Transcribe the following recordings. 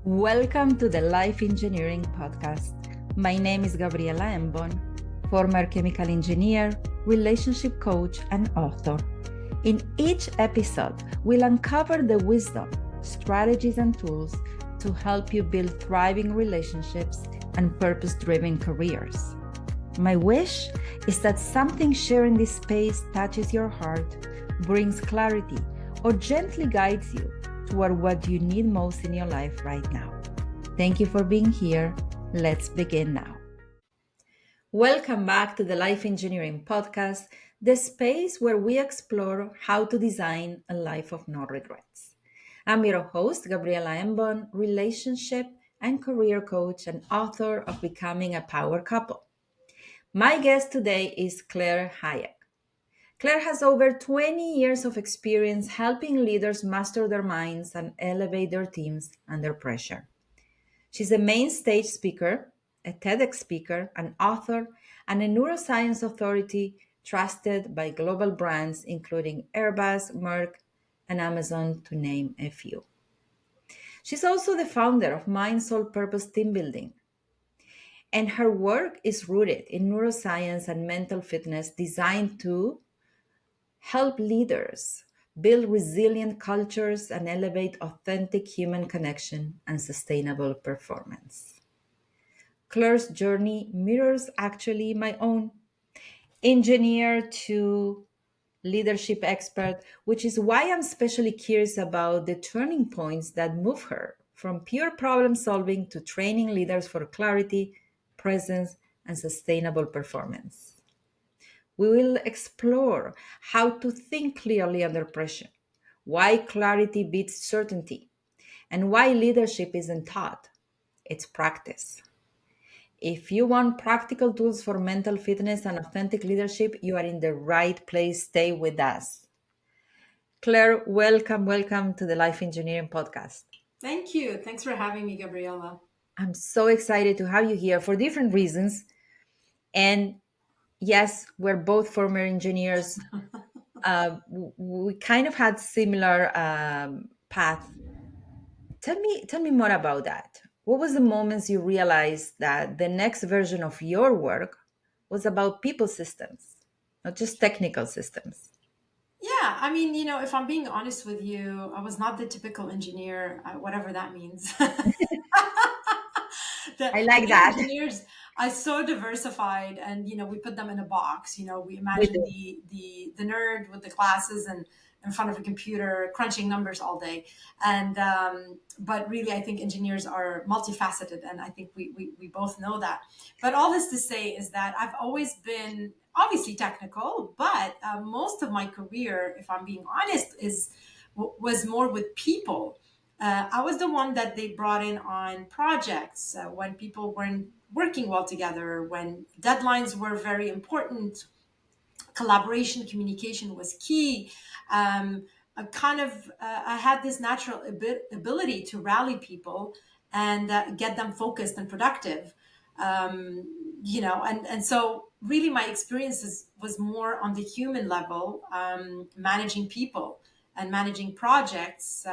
Welcome to the Life Engineering Podcast. My name is Gabriela Embon, former chemical engineer, relationship coach, and author. In each episode, we'll uncover the wisdom, strategies, and tools to help you build thriving relationships and purpose-driven careers. My wish is that something shared in this space touches your heart, brings clarity, or gently guides you toward what you need most in your life right now. Thank you for being here. Let's begin now. Welcome back to the Life Engineering Podcast, the space where we explore how to design a life of no regrets. I'm your host, Gabriela Embon, relationship and career coach and author of Becoming a Power Couple. My guest today is Claire Hayek. Claire has over 20 years of experience helping leaders master their minds and elevate their teams under pressure. She's a main stage speaker, a TEDx speaker, an author, and a neuroscience authority trusted by global brands including Airbus, Merck, and Amazon, to name a few. She's also the founder of Mind Soul Purpose Team Building, and her work is rooted in neuroscience and mental fitness designed to help leaders build resilient cultures and elevate authentic human connection and sustainable performance. Claire's journey mirrors actually my own. Engineer to leadership expert, which is why I'm especially curious about the turning points that move her from pure problem solving to training leaders for clarity, presence, and sustainable performance. We will explore how to think clearly under pressure, why clarity beats certainty, and why leadership isn't taught, it's practice. If you want practical tools for mental fitness and authentic leadership, you are in the right place. Stay with us. Claire, welcome to the Life Engineering Podcast. Thank you. Thanks for having me, Gabriela. I'm so excited to have you here for different reasons. And yes, we're both former engineers. We kind of had similar path. Tell me more about that. What was the moments you realized that the next version of your work was about people systems, not just technical systems? Yeah, I mean, if I'm being honest with you, I was not the typical engineer, whatever that means. I I like think that. engineers are so diversified, and we put them in a box. We We imagine do. the nerd with the glasses and in front of a computer crunching numbers all day, and but really, I think engineers are multifaceted, and I think we both know that. But all this to say is that I've always been obviously technical, but most of my career, if I'm being honest, was more with people. I was the one that they brought in on projects when people weren't working well together, when deadlines were very important, collaboration, communication was key. I had this natural ability to rally people and get them focused and productive. And so really my experiences was more on the human level, managing people and managing projects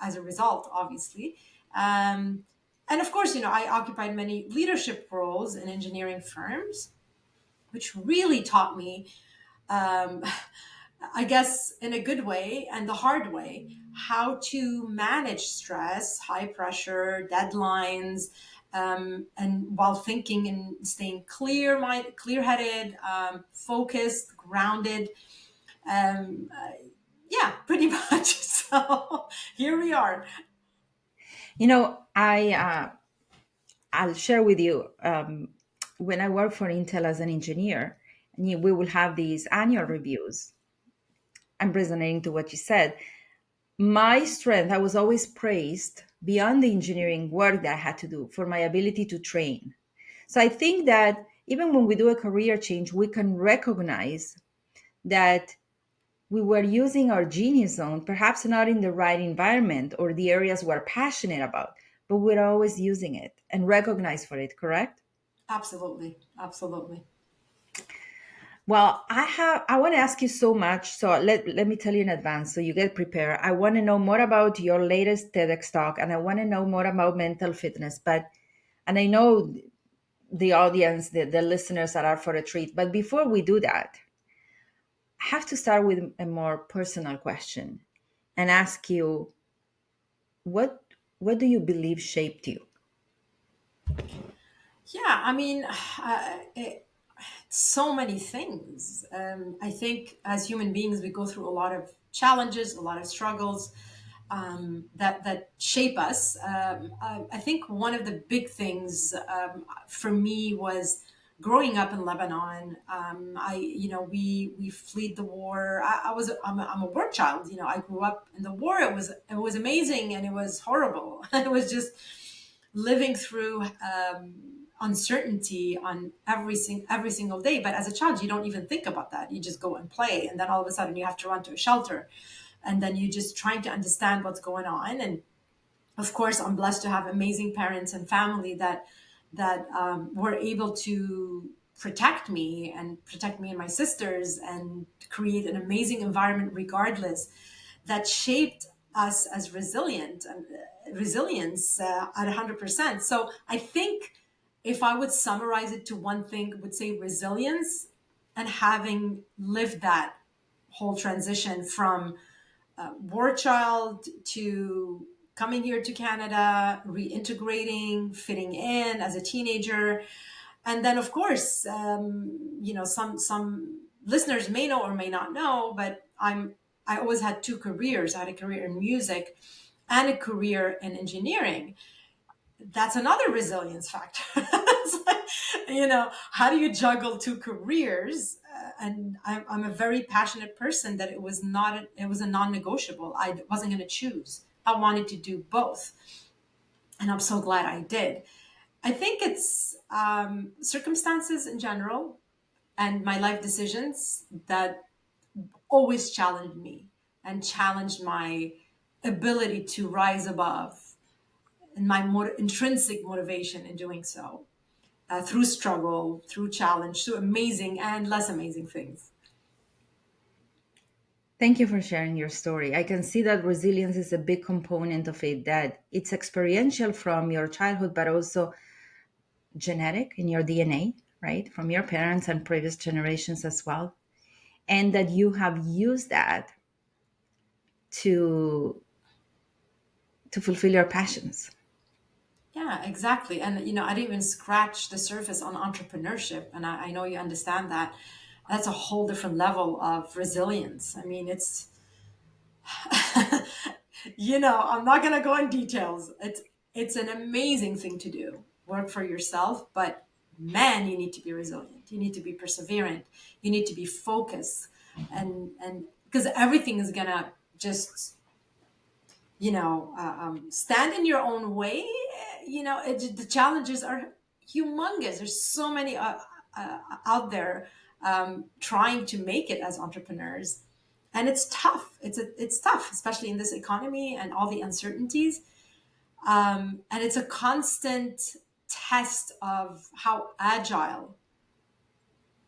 as a result, obviously. And of course, I occupied many leadership roles in engineering firms, which really taught me, um, I guess, in a good way and the hard way, how to manage stress, high pressure, deadlines, and while thinking and staying clear-headed, focused, grounded. Um, uh, yeah, pretty much. So here we are. I'll share with you. When I worked for Intel as an engineer, we will have these annual reviews. I'm resonating to what you said. My strength, I was always praised beyond the engineering work that I had to do for my ability to train. So I think that even when we do a career change, we can recognize that we were using our genius zone, perhaps not in the right environment or the areas we're passionate about, but we're always using it and recognize for it, correct? Absolutely. Absolutely. Well, I want to ask you so much. So let me tell you in advance so you get prepared. I want to know more about your latest TEDx talk and I want to know more about mental fitness. And I know the audience, the listeners that are for a treat. But before we do that, I have to start with a more personal question and ask you what what do you believe shaped you? Yeah, I mean, so many things. I think as human beings, we go through a lot of challenges, a lot of struggles that shape us. I think one of the big things for me was growing up in Lebanon. We fled the war. I'm a war child. I grew up in the war. It was amazing and it was horrible. It was just living through uncertainty on every single day. But as a child, you don't even think about that. You just go and play, and then all of a sudden you have to run to a shelter, and then you just trying to understand what's going on. And of course, I'm blessed to have amazing parents and family that were able to protect me and my sisters and create an amazing environment regardless that shaped us as resilient and resilience at 100%. So I think if I would summarize it to one thing, I would say resilience, and having lived that whole transition from war child to coming here to Canada, reintegrating, fitting in as a teenager, and then of course, some listeners may know or may not know, but I always had two careers. I had a career in music and a career in engineering. That's another resilience factor. It's like, how do you juggle two careers? And I'm a very passionate person that it was a non-negotiable. I wasn't going to choose. I wanted to do both. And I'm so glad I did. I think it's circumstances in general and my life decisions that always challenged me and challenged my ability to rise above and my intrinsic motivation in doing so through struggle, through challenge, through amazing and less amazing things. Thank you for sharing your story. I can see that resilience is a big component of it, that it's experiential from your childhood, but also genetic in your DNA, right? From your parents and previous generations as well. And that you have used that to fulfill your passions. Yeah, exactly. And I didn't even scratch the surface on entrepreneurship, and I know you understand that. That's a whole different level of resilience. I mean, it's I'm not going to go in details. It's an amazing thing to do. Work for yourself, but man, you need to be resilient. You need to be perseverant. You need to be focused, and because everything is going to just stand in your own way. The challenges are humongous. There's so many out there trying to make it as entrepreneurs, and it's tough. It's tough, especially in this economy and all the uncertainties. And it's a constant test of how agile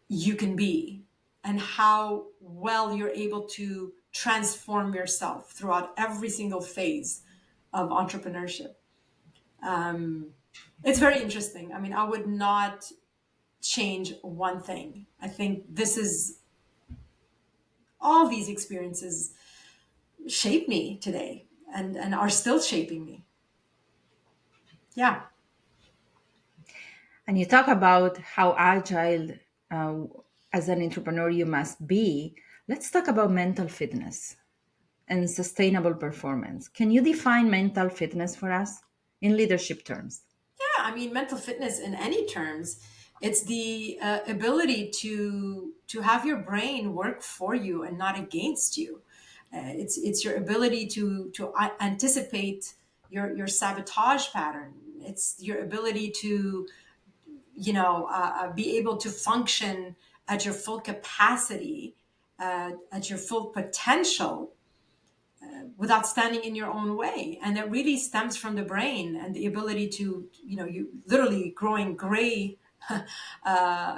you can be and how well you're able to transform yourself throughout every single phase of entrepreneurship. It's very interesting. I mean, I would not change one thing. I think this is all these experiences shape me today and are still shaping me. Yeah. And you talk about how agile uh, as an entrepreneur you must be. Let's talk about mental fitness and sustainable performance. Can you define mental fitness for us in leadership terms? Yeah, I mean, mental fitness in any terms, it's the ability to have your brain work for you and not against you. It's your ability to anticipate your sabotage pattern. It's your ability to be able to function at your full capacity, at your full potential, without standing in your own way. And it really stems from the brain and the ability to you literally growing gray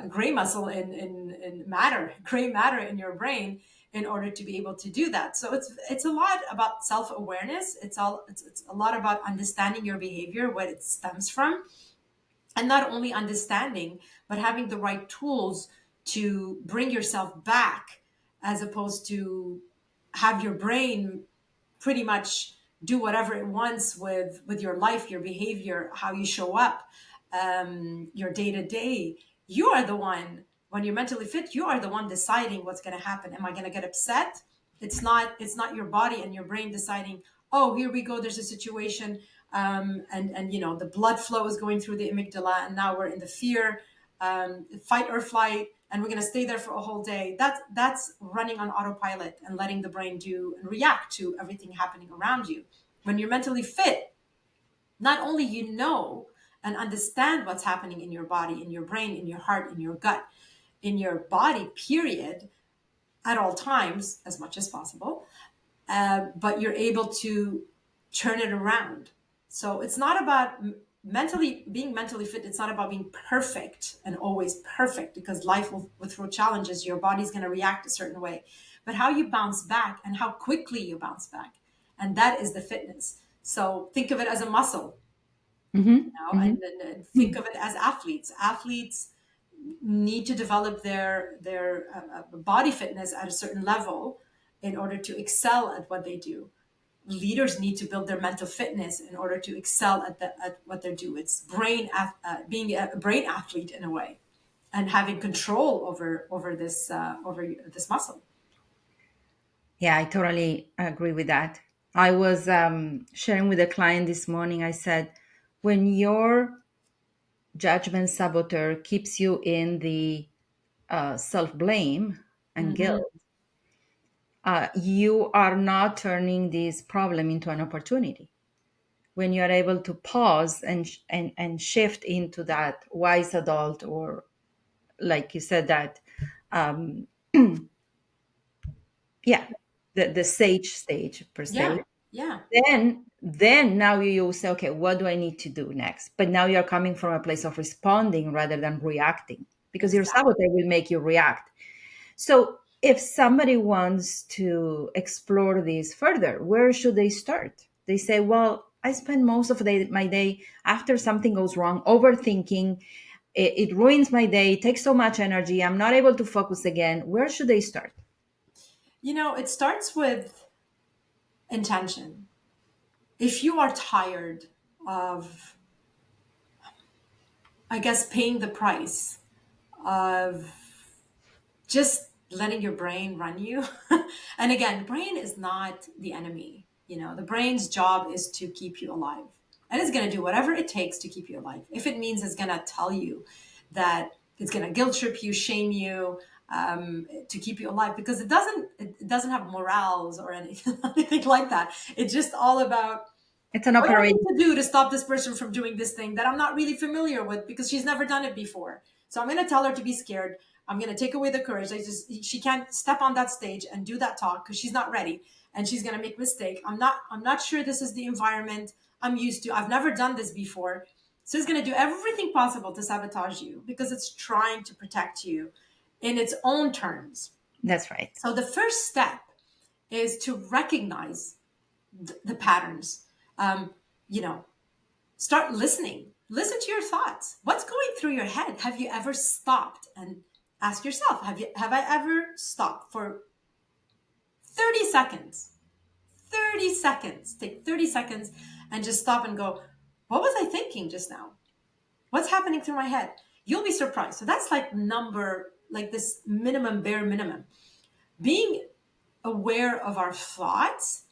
gray muscle in matter, gray matter in your brain in order to be able to do that. So it's a lot about self-awareness. It's a lot about understanding your behavior, what it stems from, and not only understanding, but having the right tools to bring yourself back, as opposed to have your brain pretty much do whatever it wants with your life, your behavior, how you show up, your day to day. You are the one, when you're mentally fit, you are the one deciding what's going to happen. Am I going to get upset? It's not your body and your brain deciding, oh, here we go, there's a situation, and the blood flow is going through the amygdala, and now we're in the fear, fight or flight, and we're going to stay there for a whole day. That's running on autopilot and letting the brain do and react to everything happening around you. When you're mentally fit, not only and understand what's happening in your body, in your brain, in your heart, in your gut, in your body, period, at all times, as much as possible, but you're able to turn it around. So it's not about mentally fit. It's not about being perfect and always perfect, because life will throw challenges. Your body's going to react a certain way, but how you bounce back and how quickly you bounce back. And that is the fitness. So think of it as a muscle, Mm-hmm. and Mm-hmm. then think of it as athletes. Athletes need to develop their body fitness at a certain level in order to excel at what they do. Leaders need to build their mental fitness in order to excel at what they do. It's being a brain athlete in a way, and having control over this muscle. Yeah, I totally agree with that. I was sharing with a client this morning. I said, when your judgment saboteur keeps you in the self blame and Hmm. guilt, you are not turning this problem into an opportunity. When you are able to pause and shift into that wise adult, or like you said, that um, yeah, the sage stage per se, Yeah, yeah, then now you say, okay, what do I need to do next? But now you're coming from a place of responding rather than reacting, because your exactly. saboteur will make you react. So if somebody wants to explore this further, where should they start? They say, well, I spend most of my day, after something goes wrong, overthinking. It ruins my day, it takes so much energy, I'm not able to focus again. Where should they start? It starts with intention. If you are tired of, I guess, paying the price of just letting your brain run you. And again, brain is not the enemy. The brain's job is to keep you alive. And it's going to do whatever it takes to keep you alive. If it means it's going to tell you that it's going to guilt trip you, shame you, to keep you alive, because it doesn't have morals or anything, anything like that. It's just all about, It's an what do I operating. need to do to stop this person from doing this thing that I'm not really familiar with, because she's never done it before? So I'm going to tell her to be scared. I'm going to take away the courage. She can't step on that stage and do that talk because she's not ready, and she's going to make mistake. I'm not sure this is the environment I'm used to. I've never done this before. So it's going to do everything possible to sabotage you, because it's trying to protect you in its own terms. That's right. So the first step is to recognize the patterns. Um, you know, Start listening. Listen to your thoughts. What's going through your head? Have you ever stopped and ask yourself, have I ever stopped for 30 seconds? 30 seconds. Take 30 seconds and just stop and go, what was I thinking just now? What's happening through my head? You'll be surprised. So that's like this minimum, bare minimum. Being aware of our thoughts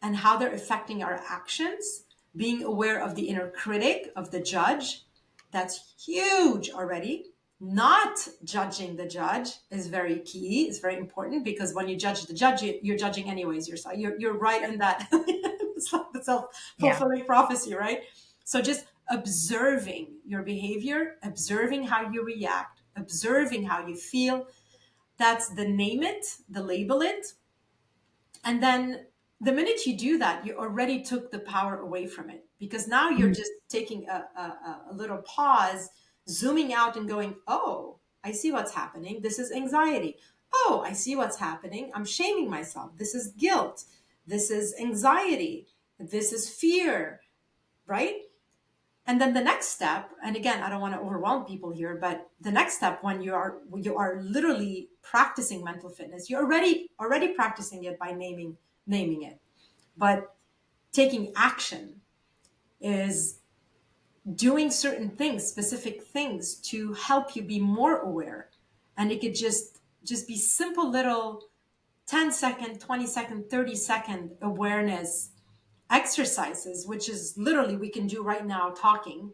and how they're affecting our actions, being aware of the inner critic, of the judge, that's huge already. Not judging the judge is very key. It's very important, because when you judge the judge, you're judging anyways yourself. You're right in that. It's like the Yeah. self-fulfilling prophecy, right? So just observing your behavior, observing how you react, observing how you feel. That's the name it, the label it, and then the minute you do that, you already took the power away from it, because now you're Mhm. just taking a little pause zooming out and going, oh, I see what's happening. This is anxiety. Oh, I see what's happening. I'm shaming myself. This is guilt. This is anxiety. This is fear, right? And then the next step, and again, I don't want to overwhelm people here, but the next step when you are literally practicing mental fitness, you're already practicing it by naming it. But taking action is doing certain things, specific things to help you be more aware. And it could just be simple little 10-second, 20-second, 30-second awareness exercises, which is literally we can do right now talking,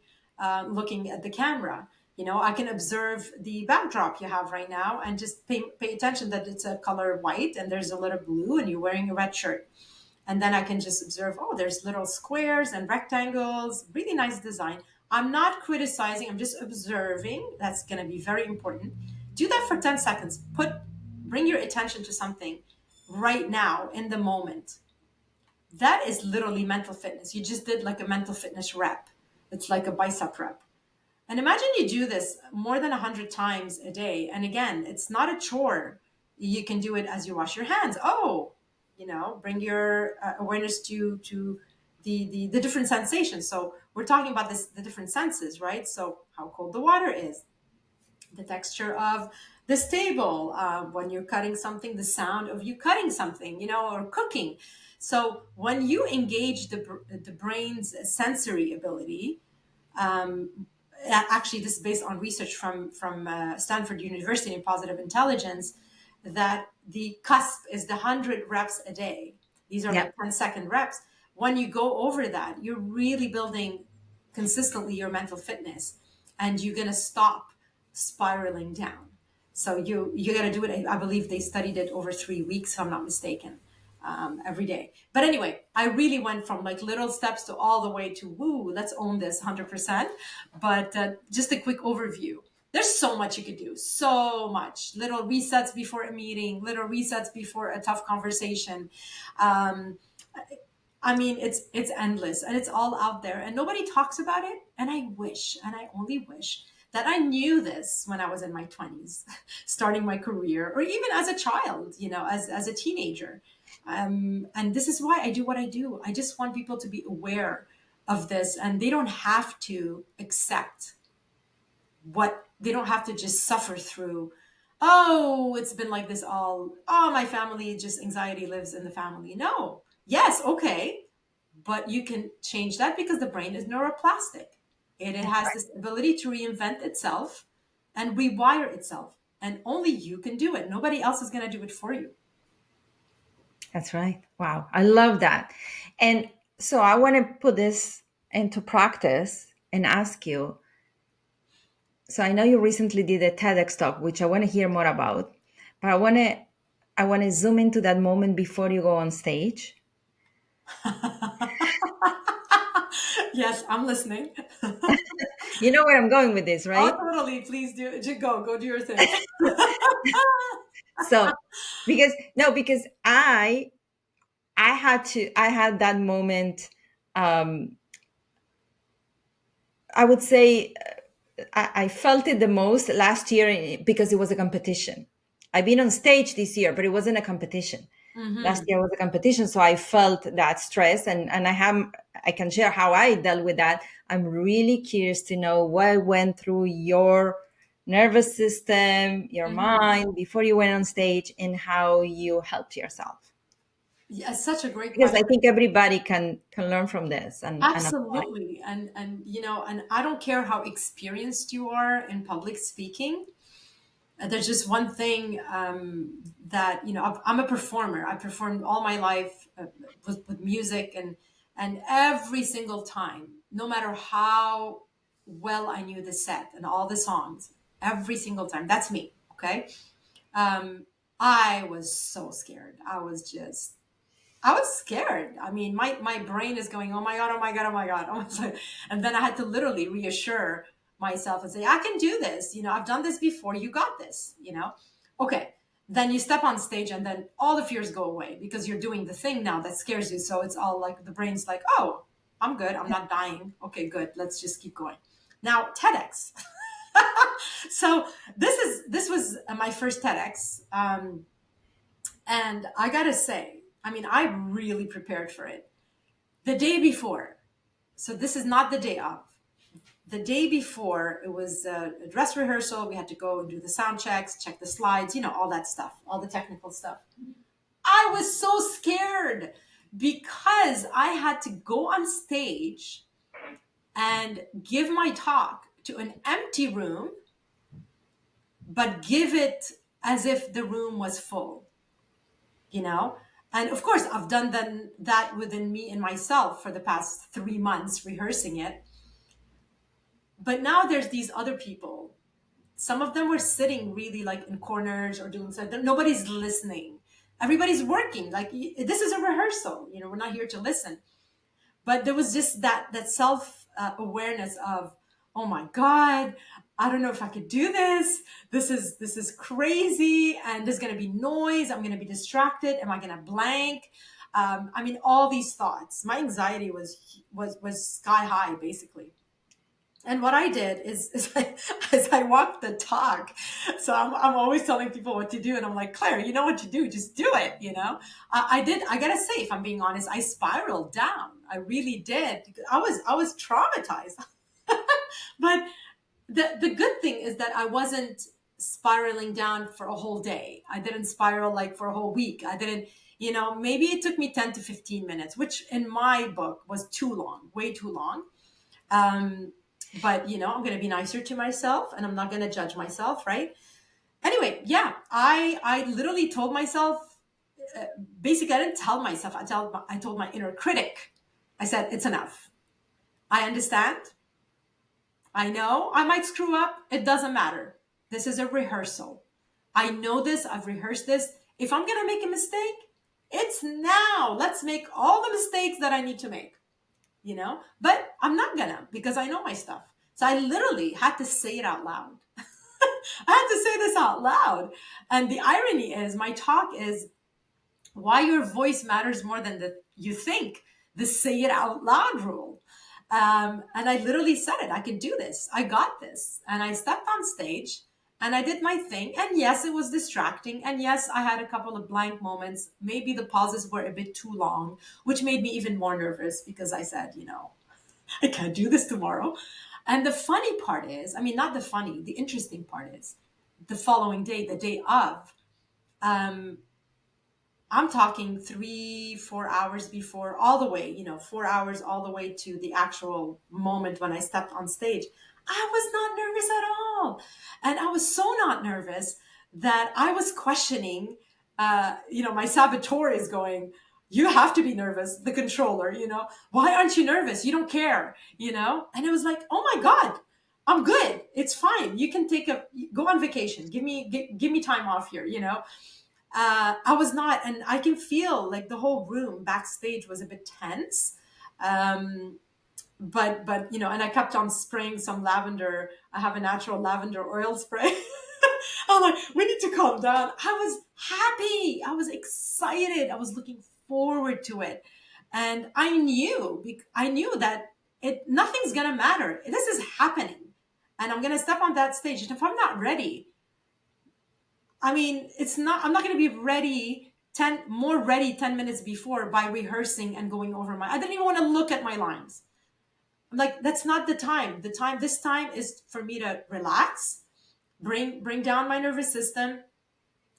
looking at the camera. I can observe the backdrop you have right now and just pay attention that it's a color white and there's a little blue and you're wearing a red shirt. And then I can just observe, oh, there's little squares and rectangles, really nice design. I'm not criticizing, I'm just observing. That's going to be very important. Do that for 10 seconds. Bring your attention to something right now in the moment. That is literally mental fitness. You just did like a mental fitness rep. It's like a bicep rep. And imagine you do this more than 100 times a day. And again, it's not a chore. You can do it as you wash your hands. Oh, bring your awareness to the different sensations. So we're talking about the different senses, right? So how cold the water is, the texture of this table, when you're cutting something, the sound of you cutting something, or cooking. So when you engage the brain's sensory ability, actually this is based on research from Stanford University in positive intelligence, that the cusp is the 100 reps a day. These are Yeah, like 10-second reps. When you go over that, you're really building consistently your mental fitness, and you're going to stop spiraling down. So you got to do it. I believe they studied it over 3 weeks, if I'm not mistaken, every day. But anyway, I really went from like little steps to all the way to woo, let's own this 100%. But just a quick overview. There's so much you could do, so much. Little resets before a meeting, little resets before a tough conversation. Um, I mean, it's endless and it's all out there and nobody talks about it. And I wish, and I only wish that I knew this when I was in my 20s, starting my career, or even as a child, as a teenager. And this is why I do what I do. I just want people to be aware of this, and they don't have to accept what they don't have to just suffer through. Oh, it's been like this all. Oh, my family, just anxiety lives in the family. No. Yes, okay, but you can change that because the brain is neuroplastic. It that's has right. this ability to reinvent itself and rewire itself. And only you can do it. Nobody else is going to do it for you. That's right. Wow. I love that. And so I want to put this into practice and ask you. So I know you recently did a TEDx talk, which I want to hear more about, but I want to zoom into that moment before you go on stage. Yes, I'm listening. You know where I'm going with this, Oh, right? totally. Please do. Just go do your thing. So because I had that moment. um I would say I felt it the most last year because it was a competition. I've been on stage this year, but it wasn't a competition. Last Hmm. year was a competition, so I felt that stress, and I can share how I dealt with that. I'm really curious to know what went through your nervous system, your Hmm. mind before you went on stage, and how you helped yourself. Yeah, such a great Because I question. think everybody can learn from this and apply. Absolutely. And I don't care how experienced you are in public speaking. There's just one thing, that I'm a performer. I performed all my life, with music, and every single time, no matter how well I knew the set and all the songs, every single time, that's me. Okay. um, I was so scared. I was scared. I mean, my brain is going, oh my God, oh my God, oh my God. And then I had to literally reassure myself and say, I can do this. I've done this before. You got this. Okay. Then you step on stage and then all the fears go away because you're doing the thing now that scares you. So it's all like the brain's like, oh, I'm good. I'm not dying. Okay, good. Let's just keep going. Now, TEDx. So this was my first TEDx, and I gotta say, I mean, I really prepared for it the day before. So this is not the day of. The day before, it was a dress rehearsal. We had to go and do the sound checks, check the slides, all that stuff, all the technical stuff. I was so scared because I had to go on stage and give my talk to an empty room, but give it as if the room was full, you know? And of course, I've done that within me and myself for the past 3 months rehearsing it. But now there's these other people. Some of them were sitting really like in corners or doing something. Nobody's listening. Everybody's working. Like this is a rehearsal. We're not here to listen. But there was just that self awareness of, oh my God, I don't know if I could do this. This is crazy, and there's going to be noise. I'm going to be distracted. Am I going to blank? I mean, all these thoughts. My anxiety was sky high, basically. And what I did is as I walked the talk, so I'm always telling people what to do. And I'm like, Claire, you know what to do, just do it. I gotta say, if I'm being honest, I spiraled down. I really did. I was traumatized. But the good thing is that I wasn't spiraling down for a whole day. I didn't spiral like for a whole week. I didn't, maybe it took me 10 to 15 minutes, which in my book was too long, way too long. But I'm going to be nicer to myself, and I'm not going to judge myself, right? Anyway, yeah, I literally told myself, basically, I didn't tell myself. I told my inner critic. I said, it's enough. I understand. I know I might screw up. It doesn't matter. This is a rehearsal. I know this. I've rehearsed this. If I'm going to make a mistake, it's now. Let's make all the mistakes that I need to make. But I'm not gonna, because I know my stuff. So I literally had to say it out loud. I had to say this out loud. And the irony is, my talk is why your voice matters more than you think, the say it out loud rule. And I literally said it. I can do this. I got this. And I stepped on stage and I did my thing. And yes, it was distracting. And yes, I had a couple of blank moments. Maybe the pauses were a bit too long, which made me even more nervous because I said, I can't do this tomorrow. And the funny part is, I mean, not the funny, the interesting part is the following day, the day of, um, I'm talking 3, 4 hours before, all the way, 4 hours all the way to the actual moment when I stepped on stage. I was not nervous at all. And I was so not nervous that I was questioning, my saboteur is going, you have to be nervous, the controller, why aren't you nervous? You don't care, And it was like, oh my God, I'm good. It's fine. You can go on vacation. Give me time off here, I was not, and I can feel like the whole room backstage was a bit tense. Um, but and I kept on spraying some lavender. I have a natural lavender oil spray. I'm like, we need to calm down. I was happy. I was excited. I was looking forward to it, and I knew that nothing's gonna matter. This is happening, and I'm gonna step on that stage. And if I'm not ready, I mean, I'm not going to be ready 10 minutes before by rehearsing and going over I didn't even want to look at my lines. I'm like, that's not the time. This time is for me to relax, bring down my nervous system,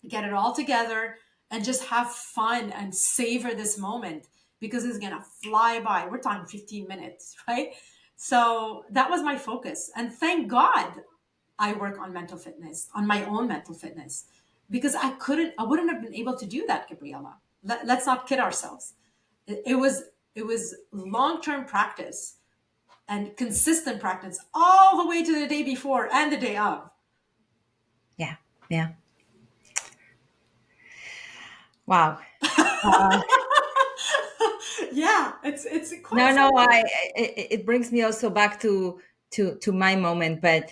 get it all together, and just have fun and savor this moment because it's going to fly by. We're talking 15 minutes, right? So that was my focus. And thank God I work on mental fitness, on my own mental fitness, because I wouldn't have been able to do that, Gabriella. Let's not kid ourselves. It was long-term practice and consistent practice all the way to the day before and the day of. Yeah. Yeah. Wow. Yeah, it's quite No, something. it brings me also back to my moment, but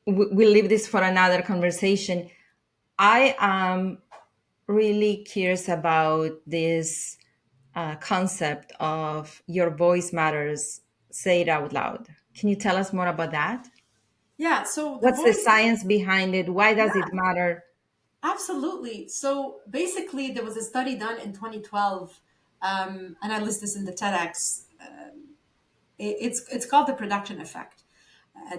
we'll leave this for another conversation. I am really curious about this concept of your voice matters, say it out loud. Can you tell us more about that? Yeah, so the What's the voice, science behind it? Why does it matter? absolutely. So basically, there was a study done in 2012, and I list this in the TEDx. It's called the production effect.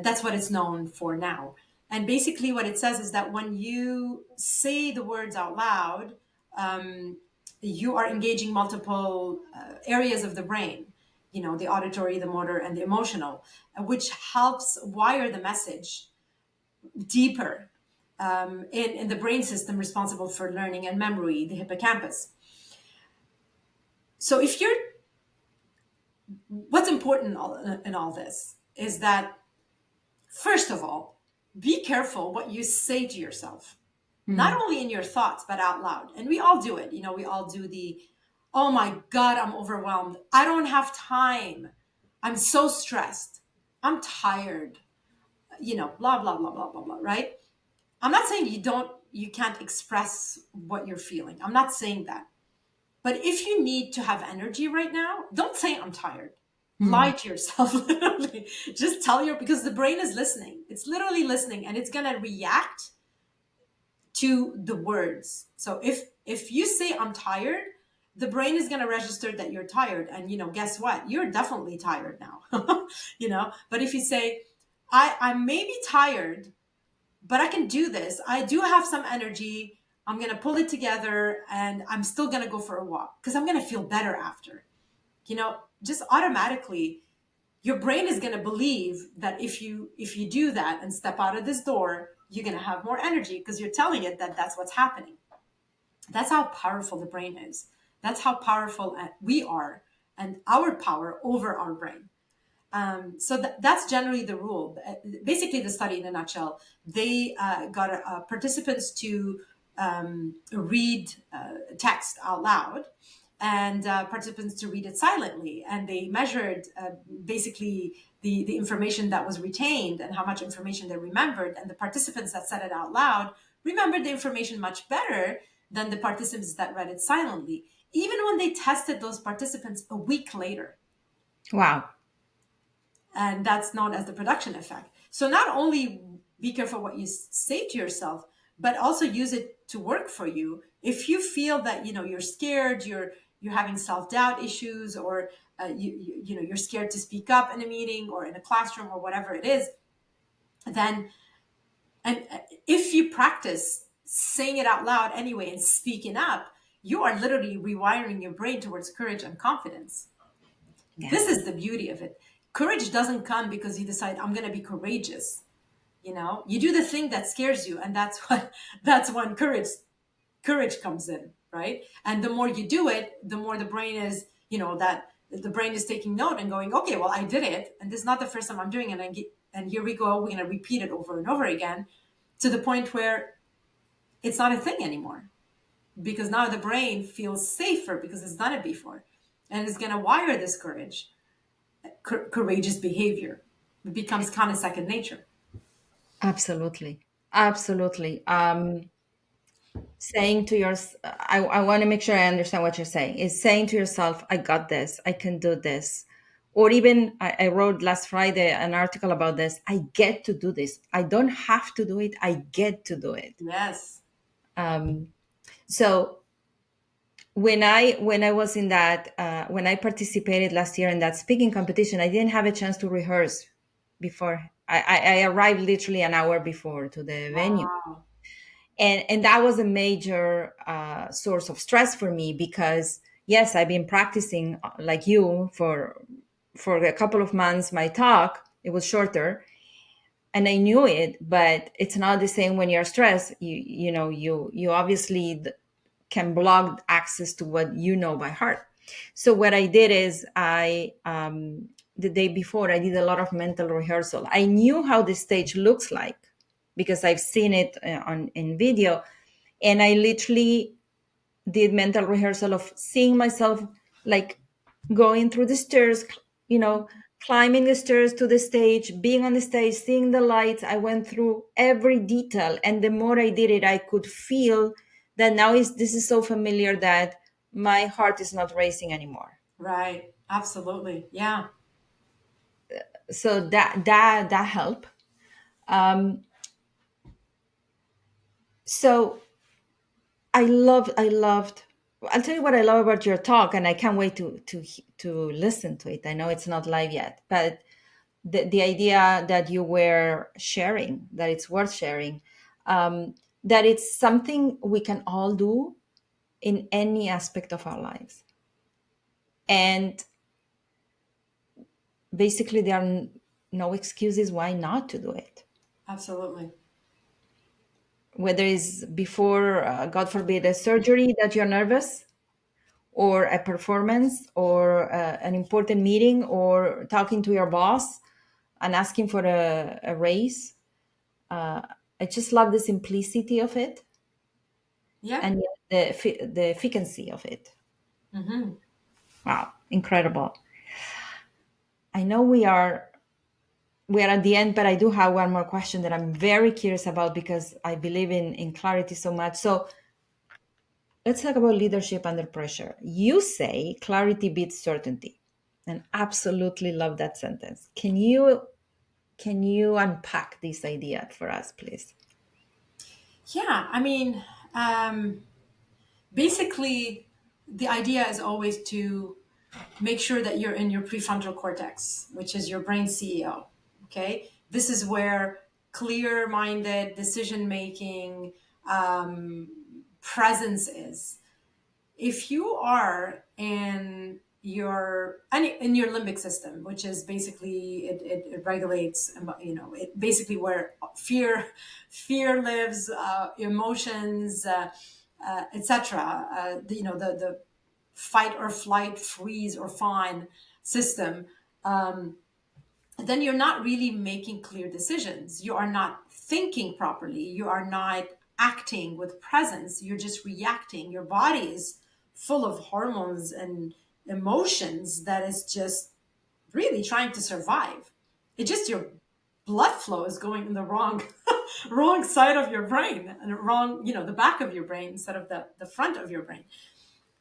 That's what it's known for now. And basically, what it says is that when you say the words out loud, um, you are engaging multiple areas of the brain. You know, the auditory, the motor, and the emotional, which helps wire the message deeper in the brain system responsible for learning and memory, the hippocampus. So if you're, what's important in all this is that, first of all, be careful what you say to yourself, not Hmm. only in your thoughts, but out loud. And we all do it. You know, we all do the, oh my God, I'm overwhelmed. I don't have time. I'm so stressed. I'm tired. You know, blah, blah, blah, blah, blah, blah, right? I'm not saying you can't express what you're feeling. I'm not saying that. But if you need to have energy right now, don't say I'm tired. Hmm. Lie to yourself, literally. Just tell your, because the brain is listening. It's literally listening and it's going to react to the words. So if you say I'm tired, the brain is going to register that you're tired, and guess what? You're definitely tired now. But if you say I may be tired, but I can do this. I do have some energy. I'm going to pull it together and I'm still going to go for a walk because I'm going to feel better after. Just automatically your brain is going to believe that if you do that and step out of this door, you're going to have more energy because you're telling it that that's what's happening. That's how powerful the brain is. That's how powerful we are and our power over our brain. So that's generally the rule. Basically, the study in a nutshell, they got participants to read text out loud and participants to read it silently. And they measured basically the information that was retained and how much information they remembered. And the participants that said it out loud remembered the information much better than the participants that read it silently, even when they tested those participants a week later. Wow. And that's known as the production effect. So not only be careful what you say to yourself, but also use it to work for you. If you feel that you're scared, you're having self-doubt issues, or you're scared to speak up in a meeting or in a classroom or whatever it is, then and if you practice saying it out loud anyway and speaking up, you are literally rewiring your brain towards courage and confidence. This Yes. is the beauty of it. Courage doesn't come because you decide I'm going to be courageous. You do the thing that scares you, and that's when courage comes in, right? And the more you do it, the more the brain is, that the brain is taking note and going, okay, well, I did it, and this is not the first time I'm doing it, and here we go, we're going to repeat it over and over again, to the point where it's not a thing anymore, because now the brain feels safer because it's done it before, and it's going to wire this courageous behavior. It becomes kind of second nature. Absolutely. Absolutely. Saying to I want to make sure I understand what you're saying, is saying to yourself, I got this, I can do this. Or even I wrote last Friday an article about this. I get to do this. I don't have to do it. I get to do it. Yes. So when I was in that when I participated last year in that speaking competition, I didn't have a chance to rehearse before. I arrived literally an hour before to the venue, Wow. and that was a major source of stress for me because yes, I've been practicing like you for a couple of months. My talk, it was shorter, and I knew it, but it's not the same when you're stressed. You obviously can block access to what you know by heart. So what I did is the day before, I did a lot of mental rehearsal. I knew how the stage looks like because I've seen it on in video, and I literally did mental rehearsal of seeing myself like going through the stairs, you know, climbing the stairs to the stage, being on the stage, seeing the lights. I went through every detail, and the more I did it, I could feel that now is this is so familiar that my heart is not racing anymore. Right. Absolutely. Yeah. So that help. Um, so I loved. I'll tell you what I love about your talk, and I can't wait to listen to it. I know it's not live yet, but the idea that you were sharing, that it's worth sharing, um, that it's something we can all do in any aspect of our lives, and basically there are no excuses why not to do it, Absolutely. whether it's before god forbid a surgery that you're nervous, or a performance, or an important meeting, or talking to your boss and asking for a raise. I just love the simplicity of it, Yeah. and the efficacy of it. Hmm. Wow, incredible. I know we are at the end, but I do have one more question that I'm very curious about, because I believe in clarity so much. So let's talk about leadership under pressure. You say clarity beats certainty, and absolutely love that sentence. Can you unpack this idea for us, please? Yeah. I mean, um, basically, the idea is always to make sure that you're in your prefrontal cortex, which is your brain CEO. Okay. This is where clear minded decision making, presence is. If you are in your limbic system, which is basically it regulates, it basically where fear lives, emotions, etc. The fight or flight, freeze or fawn system, then you're not really making clear decisions. You are not thinking properly. You are not acting with presence. You're just reacting. Your body is full of hormones and emotions that is just really trying to survive. It just your blood flow is going in the wrong wrong side of your brain, and wrong, the back of your brain instead of the front of your brain.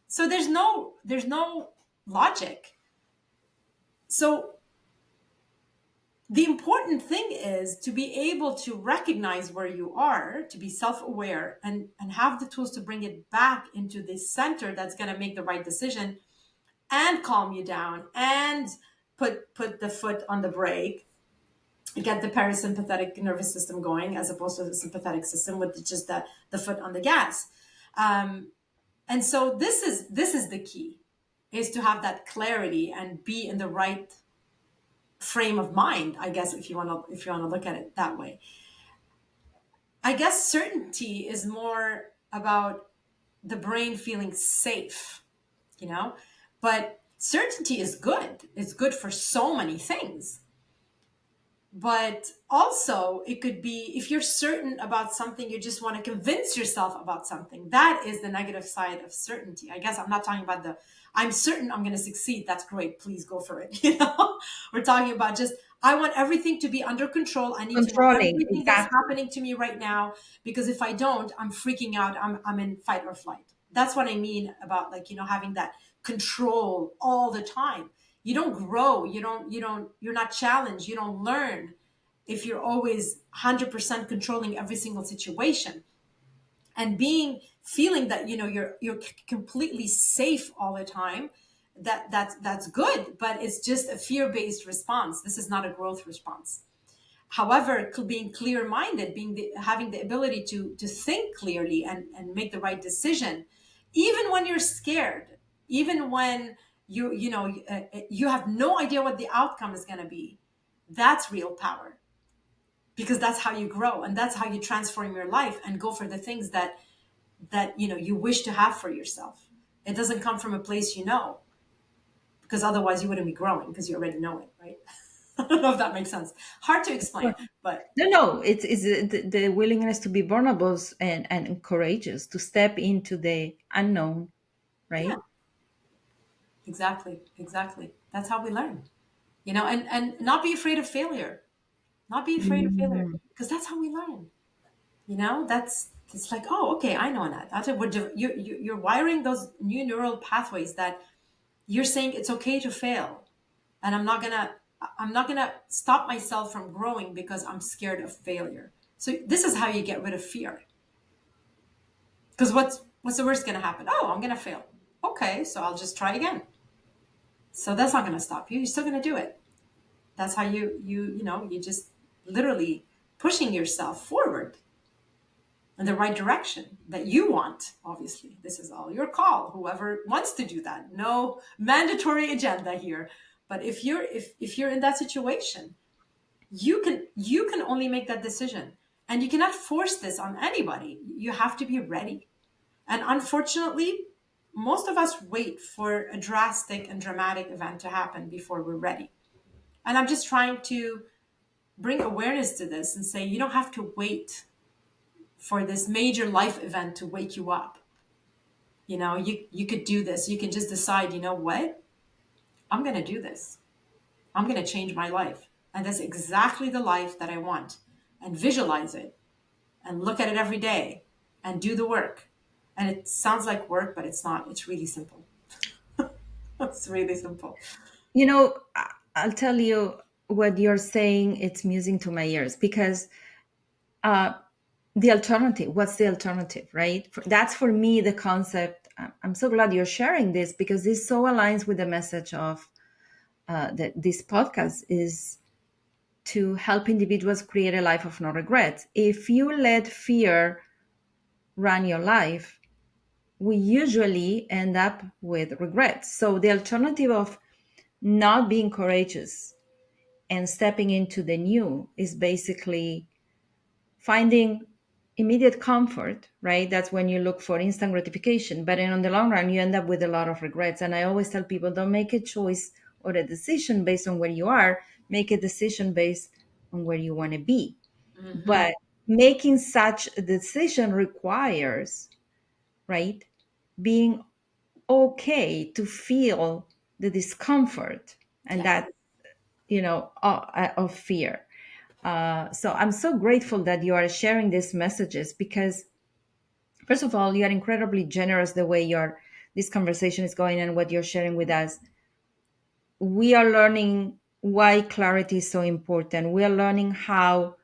So there's no logic. So the important thing is to be able to recognize where you are, to be self-aware, and have the tools to bring it back into the center that's going to make the right decision and calm you down, and put the foot on the brake, get the parasympathetic nervous system going, as opposed to the sympathetic system with just the foot on the gas. And so this is the key, is to have that clarity and be in the right frame of mind, I guess, if you want to look at it that way. I guess certainty is more about the brain feeling safe, you know but certainty is good. It's good for so many things. But also, it could be, if you're certain about something, you just want to convince yourself about something. That is the negative side of certainty. I guess I'm not talking about I'm certain I'm going to succeed. That's great. Please go for it. We're talking about just, I want everything to be under control. I need to know Controlling, everything that's exactly. happening to me right now, because if I don't, I'm freaking out. I'm in fight or flight. That's what I mean about, like, having that control all the time. You don't grow. You're not challenged. You don't learn if you're always 100% controlling every single situation, and feeling that you're completely safe all the time. That's good, but it's just a fear-based response. This is not a growth response. However, being clear-minded, having the ability to think clearly and make the right decision, even when you're scared, even when you have no idea what the outcome is going to be, that's real power, because that's how you grow, and that's how you transform your life and go for the things that you wish to have for yourself. It doesn't come from a place, because otherwise you wouldn't be growing, because you already know it, right? I don't know if that makes sense. Hard to explain, but No, it's the willingness to be vulnerable, and courageous to step into the unknown, yeah, right? exactly. That's how we learn, and not be afraid of failure. Not be afraid of failure, Mm. because that's how we learn. That's it's like, oh, okay, I know that. That's what you're wiring those new neural pathways, that you're saying it's okay to fail, and I'm not gonna I'm not going to stop myself from growing because I'm scared of failure. So this is how you get rid of fear. Because what's the worst going to happen? Oh, I'm going to fail. Okay, so I'll just try again. So that's not going to stop you. You're still going to do it. That's how you just literally pushing yourself forward in the right direction that you want. Obviously, this is all your call. Whoever wants to do that, no mandatory agenda here. But if you're in that situation, you can only make that decision, and you cannot force this on anybody. You have to be ready. And unfortunately, most of us wait for a drastic and dramatic event to happen before we're ready. And I'm just trying to bring awareness to this and say you don't have to wait for this major life event to wake you up. You could do this. You can just decide, you know what? I'm going to do this. I'm going to change my life. And that's exactly the life that I want. And visualize it and look at it every day and do the work. And it sounds like work, but it's not. It's really simple. It's really simple. I'll tell you what you're saying. It's music to my ears because uh, the alternative, what's the alternative, right? That's for me the concept. I'm so glad you're sharing this because this so aligns with the message of that this podcast is to help individuals create a life of no regrets. If you let fear run your life, we usually end up with regrets. So the alternative of not being courageous and stepping into the new is basically finding immediate comfort, right? That's when you look for instant gratification. But then on the long run, you end up with a lot of regrets. And I always tell people don't make a choice or a decision based on where you are, make a decision based on where you want to be. Mm-hmm. But making such a decision requires, right, being okay to feel the discomfort and Yes. that, of fear. So I'm so grateful that you are sharing these messages because, first of all, you are incredibly generous the way this conversation is going and what you're sharing with us. We are learning why clarity is so important. We are learning how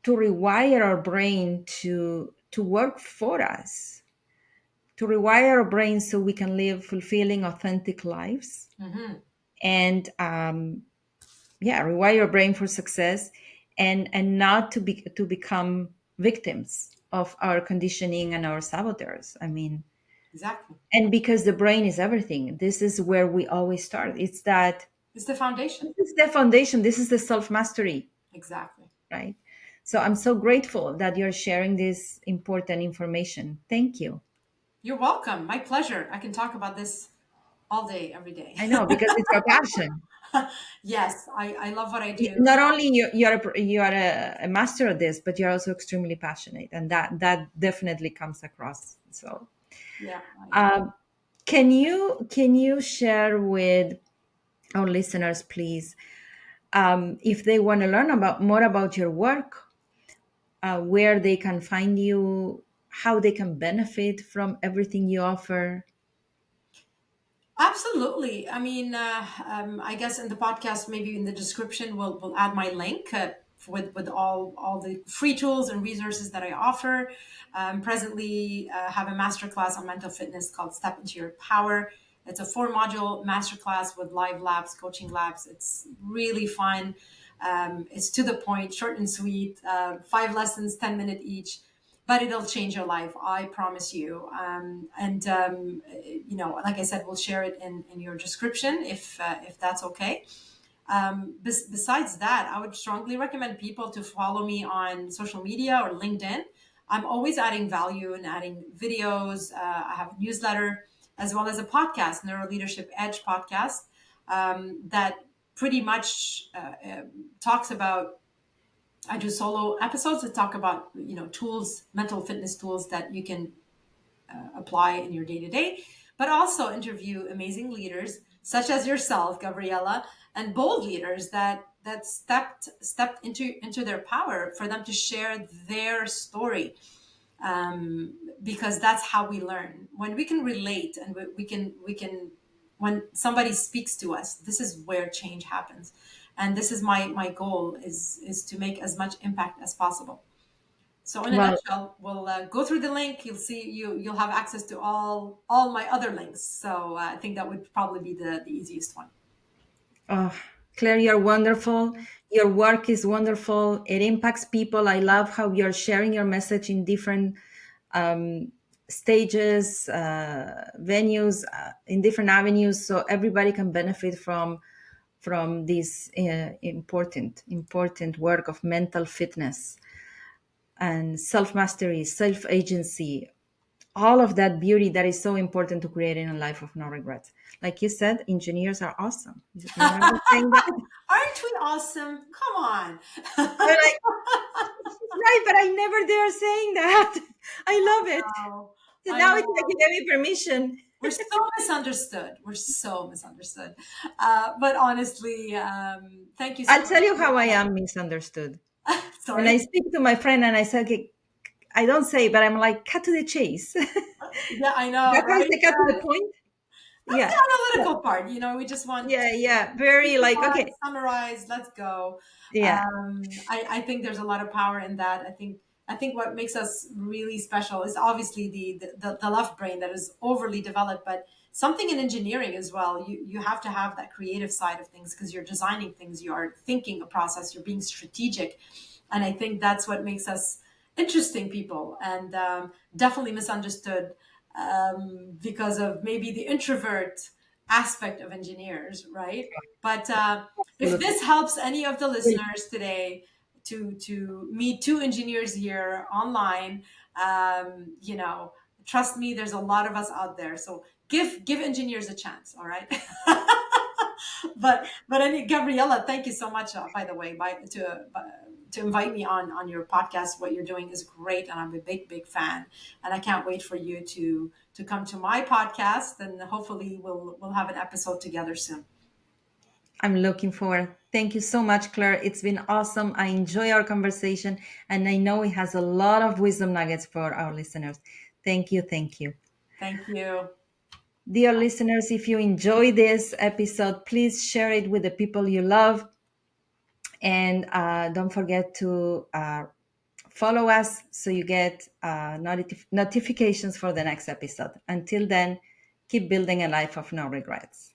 to rewire our brain to work for us, to rewire our brain so we can live fulfilling, authentic lives, Mm-hmm. and rewire your brain for success, and not to become victims of our conditioning and our saboteurs. I mean, Exactly. and because the brain is everything, this is where we always start. It's that It's the foundation. this is the foundation. This is the self mastery, Exactly. right? So I'm so grateful that you're sharing this important information. Thank you. You're welcome. My pleasure. I can talk about this all day, every day. I know because it's your passion. Yes, I love what I do. Not only you are a master of this, but you're also extremely passionate, and that definitely comes across. So, Yeah. um, can you share with our listeners, please, if they want to learn about more about your work, where they can find you, how they can benefit from everything you offer? Absolutely. I mean, I guess in the podcast, maybe in the description, we'll add my link with all the free tools and resources that I offer. Presently, have a masterclass on mental fitness called Step Into Your Power. It's a 4 module masterclass with live labs, coaching labs. It's really fun. It's to the point, short and sweet. 5 lessons, 10 minute each, but it'll change your life. I promise you. Like I said, we'll share it in your description if that's okay. Besides that, I would strongly recommend people to follow me on social media or LinkedIn. I'm always adding value and adding videos. I have a newsletter as well as a podcast, Neuro Leadership Edge podcast, that pretty much talks about. I do solo episodes that talk about tools, mental fitness tools that you can apply in your day to day, but also interview amazing leaders such as yourself, Gabriella, and bold leaders that stepped into their power for them to share their story. Because that's how we learn when we can relate and we can when somebody speaks to us, this is where change happens. And this is my goal is to make as much impact as possible. So in a Well, nutshell, we'll go through the link. You'll see you'll have access to all my other links. So I think that would probably be the easiest one. oh, Claire, you're wonderful. Your work is wonderful. It impacts people. I love how you're sharing your message in different um, stages, venues, in different avenues, so everybody can benefit from this important work of mental fitness and self mastery, self agency, all of that beauty that is so important to creating a life of no regrets. Like you said, engineers are awesome. You remember saying that? Aren't we awesome? Come on. You're like, she's right, but I never dare saying that. I love it. Oh, So I now it's like know. you gave me permission. We're so misunderstood. We're so misunderstood. But honestly, thank you so I'll much tell you for your how I time. am misunderstood. When I Sorry. speak to my friend and I say, okay, I don't say, but I'm like, cut to the chase. Yeah, I know, That was right? the cut to the point. That's Yeah. the analytical part. We just want Yeah, to yeah. Very like, simplify, okay. summarize, let's go. Yeah. I think there's a lot of power in that. I think what makes us really special is obviously the left brain that is overly developed, but something in engineering as well. You have to have that creative side of things because you're designing things, you are thinking a process, you're being strategic, and I think that's what makes us interesting people and definitely misunderstood because of maybe the introvert aspect of engineers, right? But if Absolutely. this helps any of the listeners today to meet two engineers here online, trust me, there's a lot of us out there. So give engineers a chance, all right? But Gabriella, thank you so much. By the way, to invite me on your podcast. What you're doing is great, and I'm a big fan. And I can't wait for you to come to my podcast, and hopefully we'll have an episode together soon. I'm looking forward. Thank you so much, Claire. It's been awesome. I enjoy our conversation, and I know it has a lot of wisdom nuggets for our listeners. Thank you. Thank you. Thank you. Dear listeners, if you enjoy this episode, please share it with the people you love. And don't forget to follow us so you get notifications for the next episode. Until then, keep building a life of no regrets.